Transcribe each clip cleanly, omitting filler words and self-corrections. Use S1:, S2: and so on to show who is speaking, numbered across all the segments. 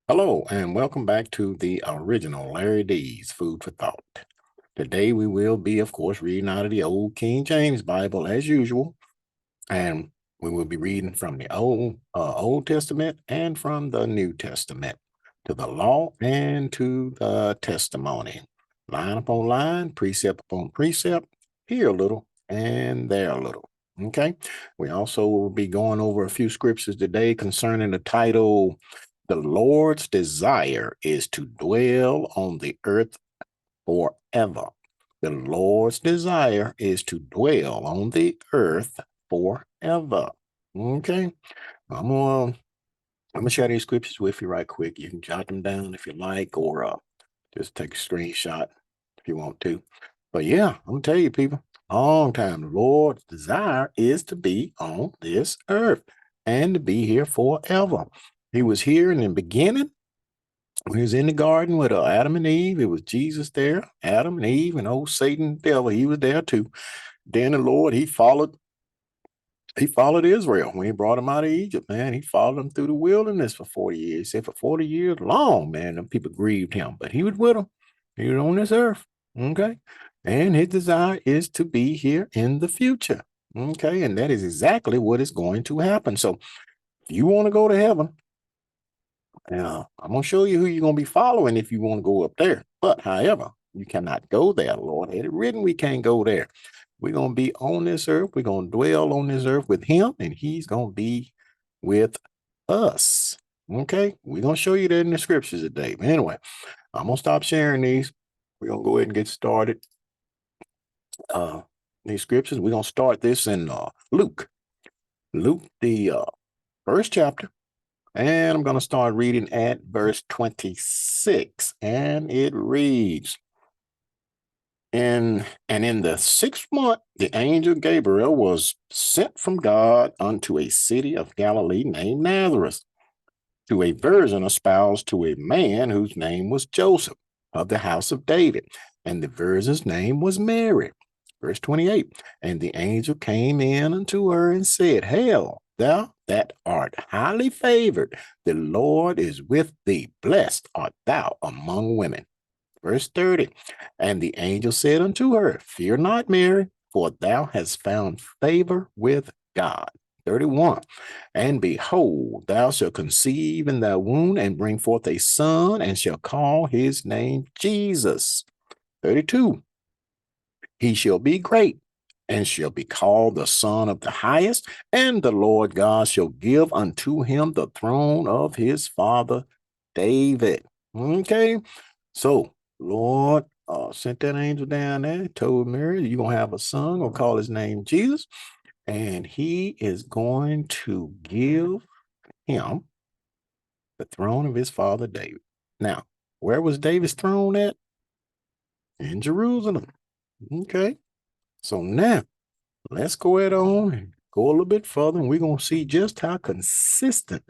S1: Hello, and welcome back to the original Larry D's Food for Thought. Today we will be, of course, reading out of the Old King James Bible as usual, and we will be reading from the Old Testament and from the New Testament, to the law and to the testimony, line upon line, precept upon precept, here a little and there a little. Okay. We also will be going over a few scriptures today concerning the title, "The Lord's Desire is to Dwell on the Earth Forever." The Lord's desire is to dwell on the earth forever. Okay. I'm gonna I'm gonna share these scriptures with you right quick. You can jot them down if you like, or just take a screenshot if you want to. But yeah, I'm gonna tell you, people, long time. The Lord's desire is to be on this earth and to be here forever. He was here in the beginning. When he was in the garden with Adam and Eve, it was Jesus there, Adam and Eve, and old Satan, devil, he was there too. Then the Lord, he followed Israel when he brought them out of Egypt, man. He followed them through the wilderness for 40 years. He said for 40 years long, man, them people grieved him, but he was with them. He was on this earth. Okay. And his desire is to be here in the future. Okay. And that is exactly what is going to happen. So if you want to go to heaven, I'm going to show you who you're going to be following if you want to go up there. But however, you cannot go there. Lord had it written we can't go there. We're going to be on this earth. We're going to dwell on this earth with him, and he's going to be with us. Okay. We're going to show you that in the scriptures today. But anyway, I'm going to stop sharing these. We're going to go ahead and get started. Uh, these scriptures, we're going to start this in Luke. Luke, the first chapter. And I'm going to start reading at verse 26. And it reads, and in the 6th month, the angel Gabriel was sent from God unto a city of Galilee named Nazareth, to a virgin espoused to a man whose name was Joseph, of the house of David. And the virgin's name was Mary. Verse 28, and the angel came in unto her and said, Hail, thou that art highly favored, the Lord is with thee. Blessed art thou among women. Verse 30, and the angel said unto her, Fear not, Mary, for thou hast found favor with God. 31, and behold, thou shalt conceive in thy womb and bring forth a son, and shall call his name Jesus. 32, he shall be great and shall be called the Son of the Highest, and the Lord God shall give unto him the throne of his father David. Okay, so Lord sent that angel down there, told Mary, you're going to have a son, going to call his name Jesus, and he is going to give him the throne of his father David. Now, where was David's throne at? In Jerusalem. Okay, so now let's go ahead on and go a little bit further, and we're going to see just how consistent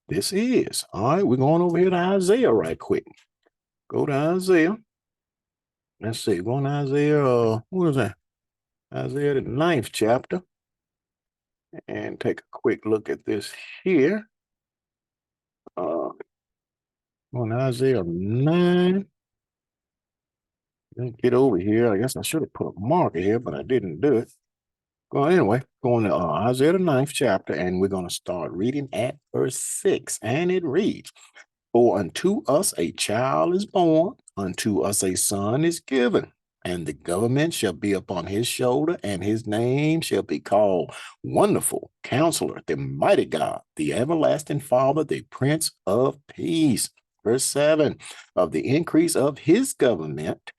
S1: this is. All right, we're going over here to Isaiah right quick. Go to Isaiah. Let's see, going to Isaiah, what is that? Isaiah, the 9th chapter, and take a quick look at this here. On Isaiah 9. Let's get over here. I guess I should have put a marker here, but I didn't do it. Well, anyway, going to Isaiah the 9th chapter, and we're going to start reading at verse 6. And it reads, For unto us a child is born, unto us a son is given, and the government shall be upon his shoulder, and his name shall be called Wonderful Counselor, the Mighty God, the Everlasting Father, the Prince of Peace. Verse 7, of the increase of his government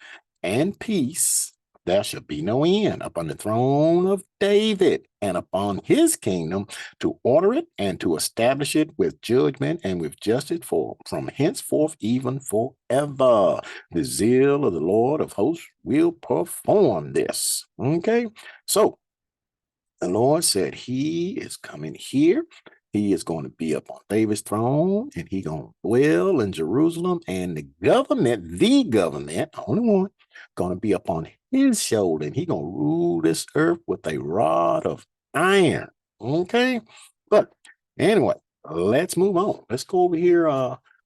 S1: and peace there shall be no end upon the throne of David and upon his kingdom, to order it and to establish it with judgment and with justice from henceforth even forever. The zeal of the Lord of hosts will perform this. Okay, so the Lord said he is coming here. He is going to be up on David's throne, and he going to dwell in Jerusalem, and the government, only one, going to be up on his shoulder, and he going to rule this earth with a rod of iron. Okay, but anyway, let's move on. Let's go over here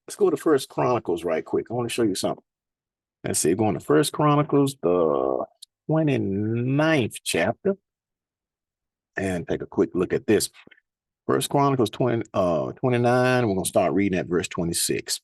S1: Let's go to First Chronicles right quick. I want to show you something. Let's see, going to First Chronicles, the 29th chapter, and take a quick look at this. First Chronicles 29, we're going to start reading at verse 26.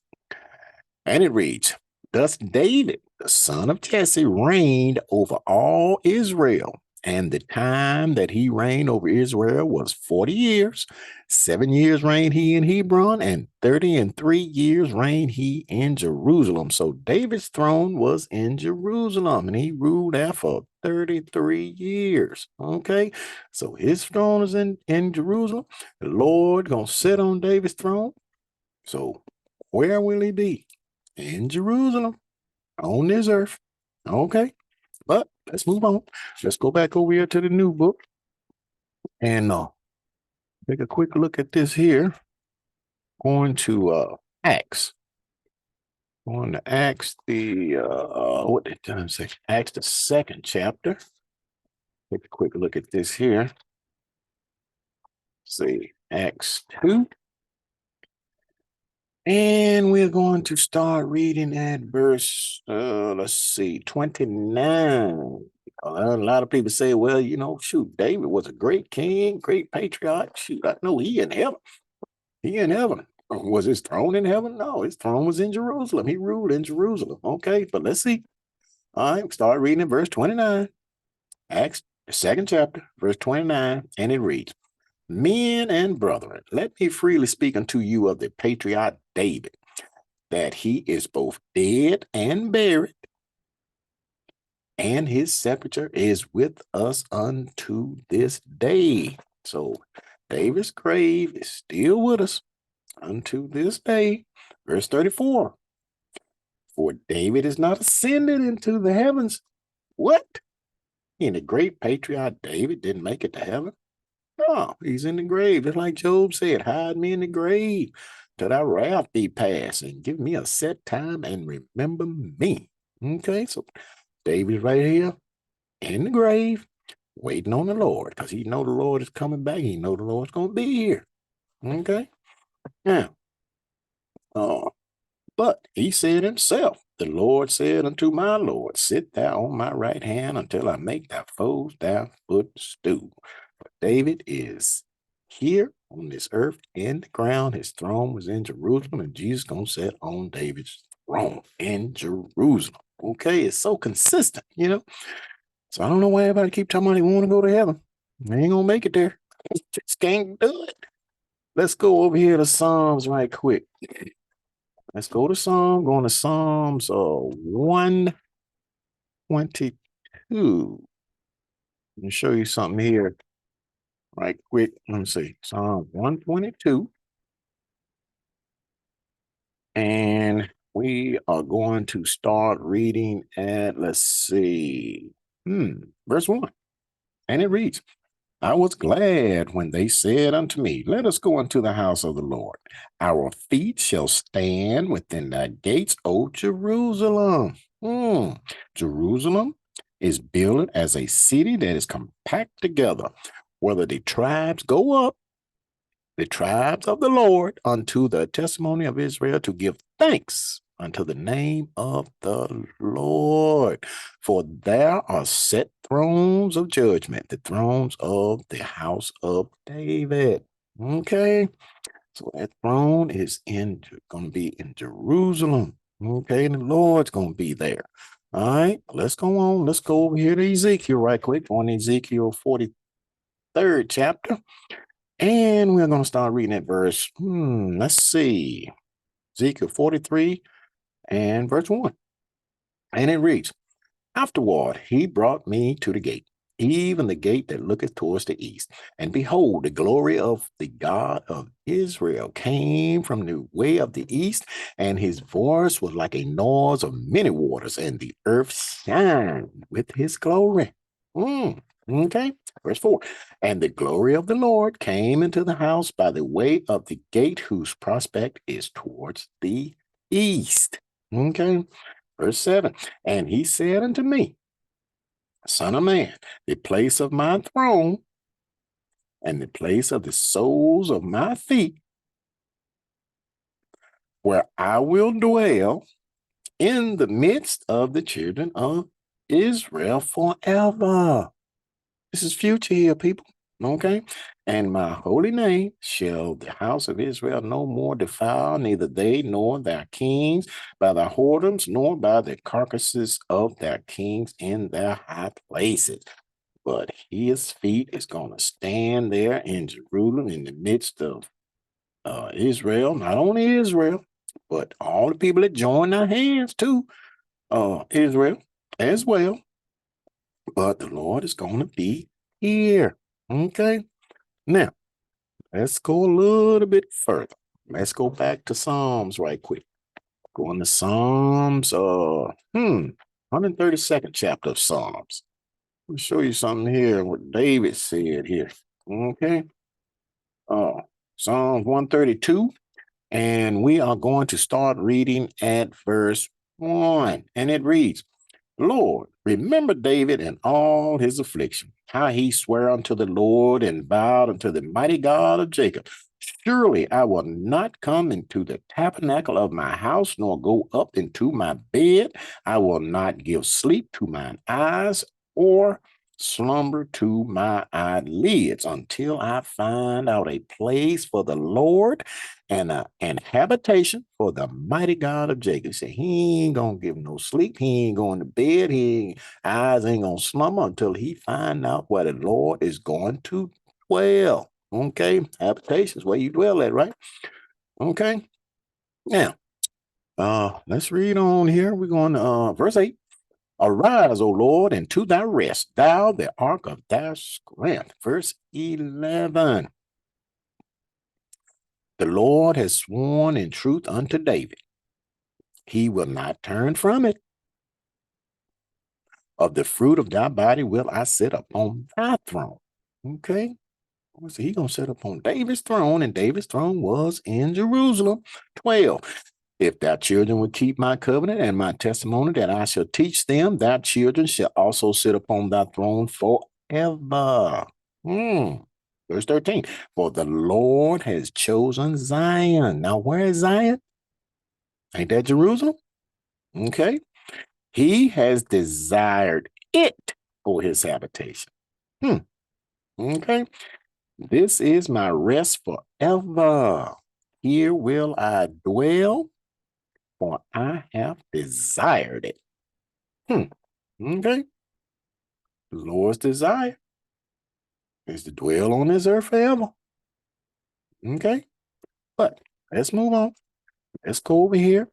S1: And it reads, Thus David, the son of Jesse, reigned over all Israel. And the time that he reigned over Israel was 40 years. 7 years reigned he in Hebron, and 33 years reigned he in Jerusalem. So David's throne was in Jerusalem, and he ruled there for 33 years. Okay, so his throne is in Jerusalem. The Lord gonna sit on David's throne. So where will he be? In Jerusalem, on this earth. Okay, but let's move on. Let's go back over here to the new book and take a quick look at this here. Going to Acts. Going to Acts, the what did I say? Acts, the 2nd chapter. Take a quick look at this here. See, Acts 2. And we're going to start reading at verse, let's see, 29. A lot of people say, well, shoot, David was a great king, great patriarch. Shoot, I know he in heaven. He in heaven. Was his throne in heaven? No, his throne was in Jerusalem. He ruled in Jerusalem. Okay, but let's see. All right, start reading at verse 29. Acts, the 2nd chapter, verse 29, and it reads, Men and brethren, let me freely speak unto you of the patriarch David, that he is both dead and buried, and his sepulchre is with us unto this day. So David's grave is still with us unto this day. Verse 34. For David is not ascended into the heavens. What? And the great patriarch David didn't make it to heaven? No, he's in the grave. Just like Job said, hide me in the grave till thy wrath be past and give me a set time and remember me. Okay, so David's right here in the grave, waiting on the Lord, because he know the Lord is coming back. He know the Lord's going to be here. Okay, now, but he said himself, the Lord said unto my Lord, sit thou on my right hand until I make thy foes thy footstool. David is here on this earth in the ground. His throne was in Jerusalem, and Jesus gonna sit on David's throne in Jerusalem. Okay, it's so consistent, So I don't know why everybody keep talking about they want to go to heaven. They ain't gonna make it there. Just can't do it. Let's go over here to Psalms right quick. Let's go to Psalm. Going to Psalms 122. Let me show you something here right quick. Let me see. Psalm 122. And we are going to start reading at, let's see, verse 1. And it reads, I was glad when they said unto me, let us go into the house of the Lord. Our feet shall stand within thy gates, O Jerusalem. Jerusalem is built as a city that is compact together, whether the tribes go up, the tribes of the Lord, unto the testimony of Israel, to give thanks unto the name of the Lord. For there are set thrones of judgment, the thrones of the house of David. Okay, so that throne is going to be in Jerusalem. Okay, and the Lord's going to be there. All right, let's go on. Let's go over here to Ezekiel right quick, on Ezekiel 43rd chapter. And we're going to start reading at verse, let's see, Ezekiel 43 and verse 1. And it reads, Afterward he brought me to the gate, even the gate that looketh towards the east. And behold, the glory of the God of Israel came from the way of the east, and his voice was like a noise of many waters, and the earth shined with his glory. Okay, verse 4. And the glory of the Lord came into the house by the way of the gate whose prospect is towards the east. Okay, verse 7. And he said unto me, Son of man, the place of my throne and the place of the soles of my feet where I will dwell in the midst of the children of Israel forever. This is future here, people. Okay. And my holy name shall the house of Israel no more defile, neither they nor their kings by the whoredoms, nor by the carcasses of their kings in their high places. But his feet is going to stand there in Jerusalem in the midst of Israel, not only Israel, but all the people that join their hands to Israel as well. But the Lord is going to be here. Okay. Now, let's go a little bit further. Let's go back to Psalms right quick. Going to Psalms, 132nd chapter of Psalms. Let me show you something here, what David said here. Okay. Psalms 132. And we are going to start reading at verse 1. And it reads, Lord, remember David and all his affliction, how he sware unto the Lord and vowed unto the mighty God of Jacob. Surely I will not come into the tabernacle of my house, nor go up into my bed. I will not give sleep to mine eyes, or slumber to my eyelids, until I find out a place for the Lord and an habitation for the mighty God of Jacob. He said he ain't gonna give no sleep. He ain't going to bed. Eyes ain't gonna slumber until he find out where the Lord is going to dwell. Okay, habitation is where you dwell at, right? Okay. Now, let's read on here. We're going to verse 8. Arise, O Lord, and to thy rest, thou the ark of thy strength. Verse 11. The Lord has sworn in truth unto David. He will not turn from it. Of the fruit of thy body will I sit upon thy throne. Okay. So he gonna sit upon David's throne, and David's throne was in Jerusalem. 12. If thy children will keep my covenant and my testimony that I shall teach them, thy children shall also sit upon thy throne forever. Verse 13. For the Lord has chosen Zion. Now, where is Zion? Ain't that Jerusalem? Okay. He has desired it for his habitation. Okay. This is my rest forever. Here will I dwell, for I have desired it. Okay. The Lord's desire is to dwell on this earth forever. Okay. But let's move on. Let's go over here,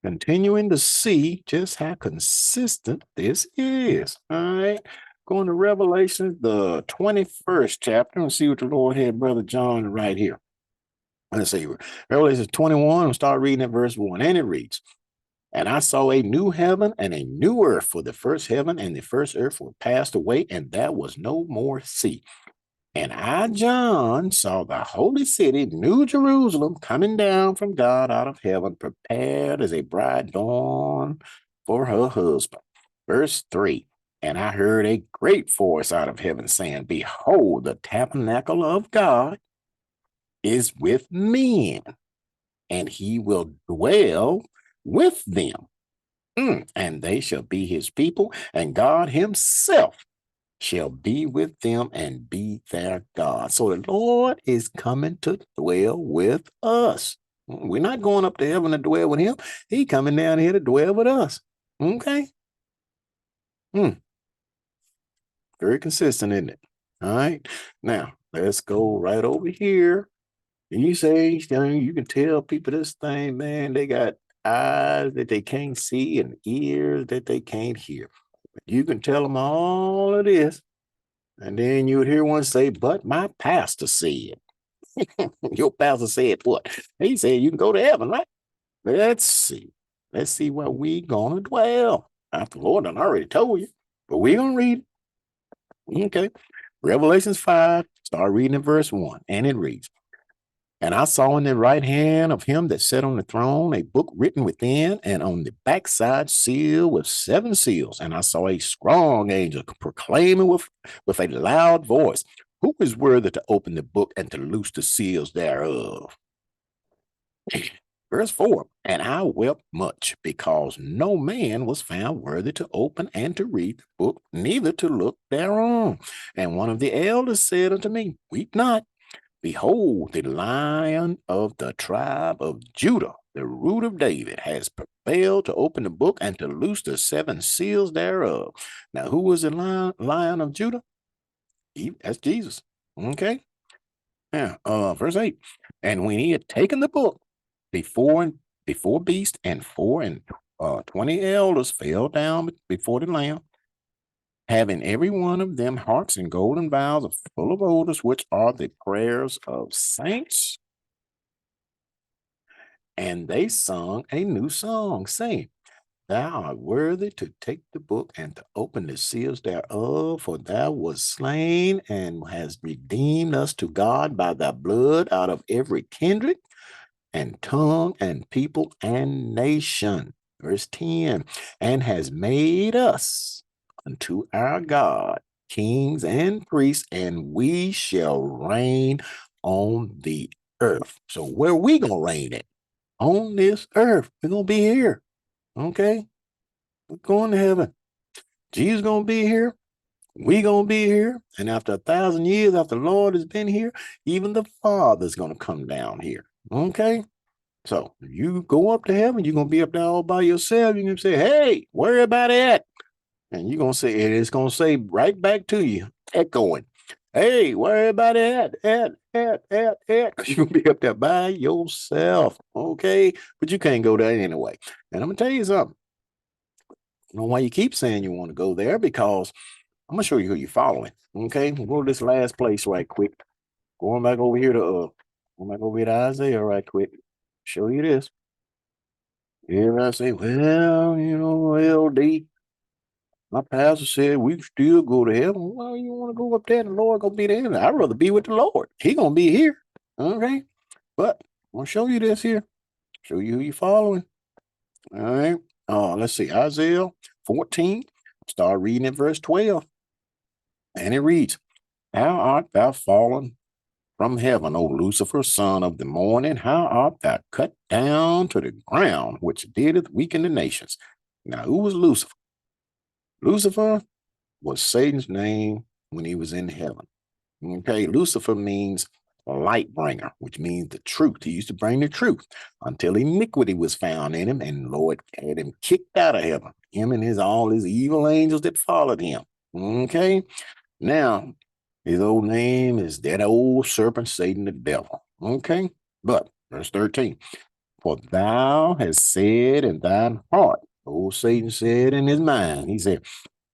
S1: continuing to see just how consistent this is. All right. Going to Revelation, the 21st chapter, and see what the Lord had Brother John right here. Let's see. Revelation 21, I'll start reading at verse 1, and it reads, And I saw a new heaven and a new earth, for the first heaven and the first earth were passed away, and there was no more sea. And I, John, saw the holy city, New Jerusalem, coming down from God out of heaven, prepared as a bride adorned for her husband. Verse 3. And I heard a great voice out of heaven saying, Behold, the tabernacle of God is with men, and he will dwell with them. And they shall be his people, and God himself shall be with them and be their God. So the Lord is coming to dwell with us. We're not going up to heaven to dwell with him. He's coming down here to dwell with us. Okay? Very consistent, isn't it? All right. Now, let's go right over here. You say, you can tell people this thing, man, they got eyes that they can't see and ears that they can't hear. You can tell them all of this, and then you would hear one say, but my pastor said. Your pastor said what? He said you can go to heaven, right? Let's see. Let's see where we gonna dwell. After the Lord done already told you, but we're gonna read it. Okay. Revelations 5, start reading in verse 1, and it reads, And I saw in the right hand of him that sat on the throne a book written within, and on the backside sealed with 7 seals. And I saw a strong angel proclaiming with a loud voice, Who is worthy to open the book and to loose the seals thereof? Verse 4, and I wept much because no man was found worthy to open and to read the book, neither to look thereon. And one of the elders said unto me, weep not. Behold, the Lion of the tribe of Judah, the root of David, has prevailed to open the book and to loose the seven seals thereof. Now, who was the Lion of Judah? That's Jesus. Okay. Yeah. Verse 8. And when he had taken the book, before beast and 20 elders fell down before the Lamb, having every one of them harps and golden vials full of odors, which are the prayers of saints. And they sung a new song, saying, Thou art worthy to take the book and to open the seals thereof, for thou wast slain and hast redeemed us to God by thy blood out of every kindred and tongue and people and nation. Verse 10, and has made us unto our God kings and priests, and we shall reign on the earth. So where we gonna reign at? On this earth. We're gonna be here. Okay? We're going to heaven. Jesus gonna be here. We gonna be here. And after 1,000 years after the Lord has been here, even the Father's gonna come down here. Okay? So you go up to heaven, you're gonna be up there all by yourself. You're gonna say, hey, where everybody at? And you're gonna say, and it's gonna say right back to you, echoing, hey, where everybody at? Because you're gonna be up there by yourself. Okay. But you can't go there anyway. And I'm gonna tell you something. I don't know why you keep saying you want to go there, because I'm gonna show you who you're following. Okay, we'll go to this last place right quick. Going back over here to Isaiah right quick. Show you this. Everybody say, well, LD, my pastor said we still go to heaven. Well, you want to go up there, the Lord gonna be there. I'd rather be with the Lord. He gonna be here. Okay, but I'm gonna show you this here. Show you who you're following. All right. Let's see, Isaiah 14. Start reading at verse 12. And it reads, How art thou fallen from heaven, O Lucifer, son of the morning? How art thou cut down to the ground, which didst weaken the nations? Now, who was Lucifer? Lucifer was Satan's name when he was in heaven. Okay, Lucifer means light bringer, which means the truth. He used to bring the truth until iniquity was found in him, and the Lord had him kicked out of heaven. Him and all his evil angels that followed him. Okay, now his old name is that old serpent, Satan, the devil. Okay, but verse 13, for thou hast said in thine heart, old Satan said in his mind, he said,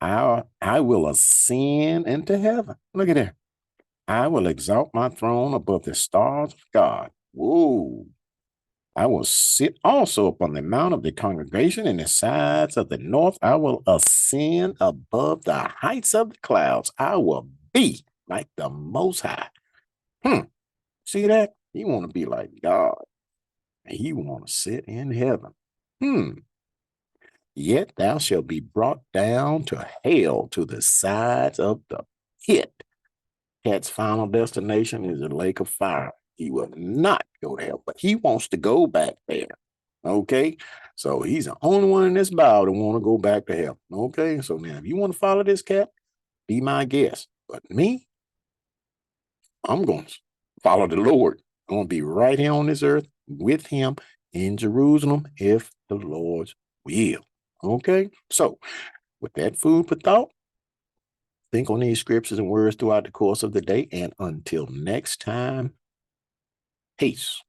S1: I will ascend into heaven. Look at that. I will exalt my throne above the stars of God. Whoa. I will sit also upon the mount of the congregation in the sides of the north. I will ascend above the heights of the clouds. I will be like the Most High. See that? You want to be like God, and you want to sit in heaven. Yet thou shalt be brought down to hell, to the sides of the pit. Cat's final destination is a lake of fire. He will not go to hell, but he wants to go back there. Okay, so he's the only one in this Bible that want to go back to hell. Okay, so now if you want to follow this cat, be my guest. But me, I'm going to follow the Lord. I'm going to be right here on this earth with him in Jerusalem, if the Lord's will. Okay, so with that food for thought, think on these scriptures and words throughout the course of the day. And until next time, peace.